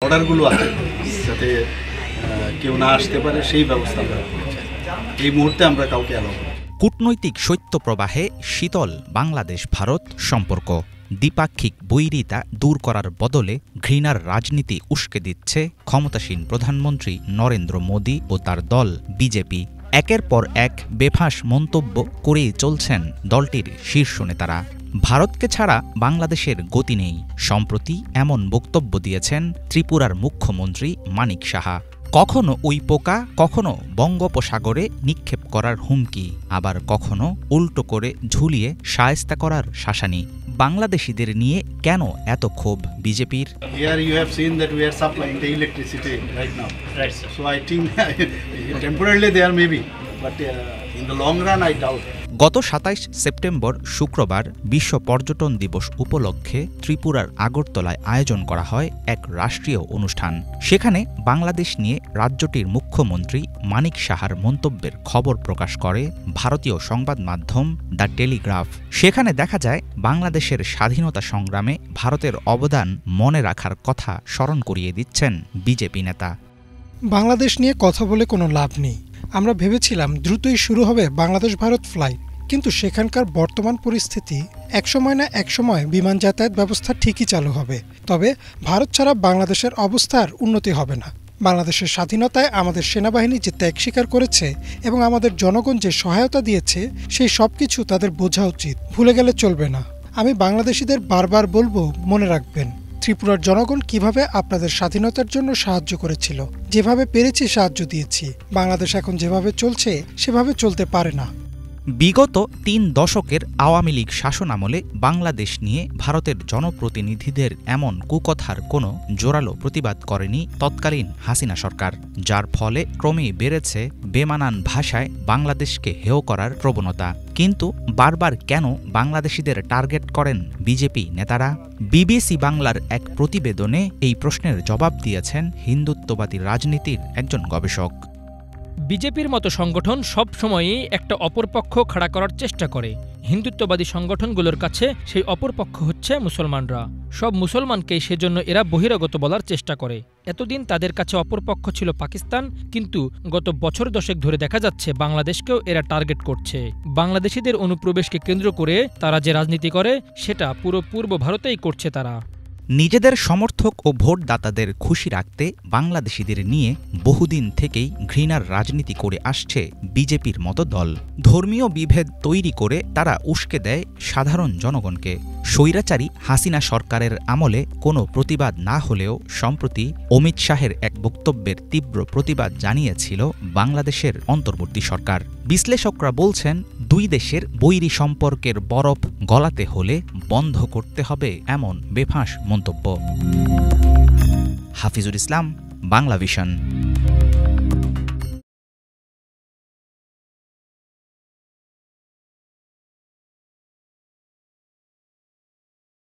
অর্ডারগুলো আছে যাতে কেউ না আসতে পারে, সেই ব্যবস্থা আমরা করেছি। এই মুহূর্তে আমরা কাউকে অ্যালাউ করি। কূটনৈতিক শৈত্যপ্রবাহে শীতল বাংলাদেশ ভারত সম্পর্ক। দ্বিপাক্ষিক বৈরিতা দূর করার বদলে ঘৃণার রাজনীতি উস্কে দিচ্ছে ক্ষমতাসীন প্রধানমন্ত্রী নরেন্দ্র মোদী ও তার দল বিজেপি। একের পর এক বেফাঁস মন্তব্য করেই চলছেন দলটির শীর্ষ নেতারা। ভারতকে ছাড়া বাংলাদেশের গতি নেই। সম্প্রতি এমন বক্তব্য দিয়েছেন ত্রিপুরার মুখ্যমন্ত্রী মানিক সাহা। কখনো ওই পোকা, কখনো বঙ্গোপসাগরে নিক্ষেপ করার হুমকি, আবার কখনো উল্টো করে ঝুলিয়ে শায়েস্তা করার শাসানি। বাংলাদেশিদের নিয়ে কেন এত ক্ষোভ বিজেপির? Here you have seen that we are supplying the electricity right now. Right, sir. So I think temporarily there may be, but in the long run I doubt. গত ২৭ সেপ্টেম্বর শুক্রবার বিশ্ব পর্যটন দিবস উপলক্ষে ত্রিপুরার আগরতলায় আয়োজন করা হয় এক রাষ্ট্রীয় অনুষ্ঠান। সেখানে বাংলাদেশ নিয়ে রাজ্যটির মুখ্যমন্ত্রী মানিক সাহার মন্তব্যের খবর প্রকাশ করে ভারতীয় সংবাদ মাধ্যম দ্য টেলিগ্রাফ। সেখানে দেখা যায় বাংলাদেশের স্বাধীনতা সংগ্রামে ভারতের অবদান মনে রাখার কথা স্মরণ করিয়ে দিচ্ছেন বিজেপি নেতা। বাংলাদেশ নিয়ে কথা বলে কোনো লাভ নেই। আমরা ভেবেছিলাম দ্রুতই শুরু হবে বাংলাদেশ ভারত ফ্লাইট, কিন্তু সেখানকার বর্তমান পরিস্থিতি একসময় না একসময় বিমান যাতায়াত ব্যবস্থা ঠিকই চালু হবে, তবে ভারত ছাড়া বাংলাদেশের অবস্থার উন্নতি হবে না। বাংলাদেশের স্বাধীনতায় আমাদের সেনাবাহিনী যে ত্যাগ স্বীকার করেছে এবং আমাদের জনগণ যে সহায়তা দিয়েছে, সেই সব কিছু তাদের বোঝা উচিত, ভুলে গেলে চলবে না। আমি বাংলাদেশিদের বারবার বলবো, মনে রাখবেন ত্রিপুরার জনগণ কিভাবে আপনাদের স্বাধীনতার জন্য সাহায্য করেছিল। যেভাবে পেরেছি সাহায্য দিয়েছি। বাংলাদেশ এখন যেভাবে চলছে সেভাবে চলতে পারে না। বিগত ৩ দশকের আওয়ামী লীগ শাসনামলে বাংলাদেশ নিয়ে ভারতের জনপ্রতিনিধিদের এমন কুকথার কোনো জোরালো প্রতিবাদ করেনি তৎকালীন হাসিনা সরকার, যার ফলে ক্রমেই বেড়েছে বেমানান ভাষায় বাংলাদেশকে হেয় করার প্রবণতা। কিন্তু বারবার কেন বাংলাদেশিদের টার্গেট করেন বিজেপি নেতারা? বিবিসি বাংলার এক প্রতিবেদনে এই প্রশ্নের জবাব দিয়েছেন হিন্দুত্ববাদী রাজনীতির একজন গবেষক। বিজেপির মতো সংগঠন সব সময়ই একটা অপরপক্ষ খাড়া করার চেষ্টা করে। হিন্দুত্ববাদী সংগঠনগুলোর কাছে সেই অপরপক্ষ হচ্ছে মুসলমানরা। সব মুসলমানকেই সেজন্য এরা বহিরাগত বলার চেষ্টা করে। এতদিন তাদের কাছে অপরপক্ষ ছিল পাকিস্তান, কিন্তু গত বছর দশেক ধরে দেখা যাচ্ছে বাংলাদেশকেও এরা টার্গেট করছে। বাংলাদেশিদের অনুপ্রবেশকে কেন্দ্র করে তারা যে রাজনীতি করে, সেটা পুরো পূর্ব ভারতেই করছে তারা। নিজেদের সমর্থক ও ভোটদাতাদের খুশি রাখতে বাংলাদেশিদের নিয়ে বহুদিন থেকেই ঘৃণার রাজনীতি করে আসছে বিজেপির মতো দল। ধর্মীয় বিভেদ তৈরি করে তারা উস্কে দেয় সাধারণ জনগণকে। স্বৈরাচারী হাসিনা সরকারের আমলে কোনো প্রতিবাদ না হলেও সম্প্রতি অমিত শাহের এক বক্তব্যের তীব্র প্রতিবাদ জানিয়েছিল বাংলাদেশের অন্তর্বর্তী সরকার। বিশ্লেষকরা বলছেন, দুই দেশের বৈরী সম্পর্কের বরফ গলাতে হলে বন্ধ করতে হবে এমন বেফাঁস মন্তব্য। হাফিজুল ইসলাম, বাংলা ভিশন।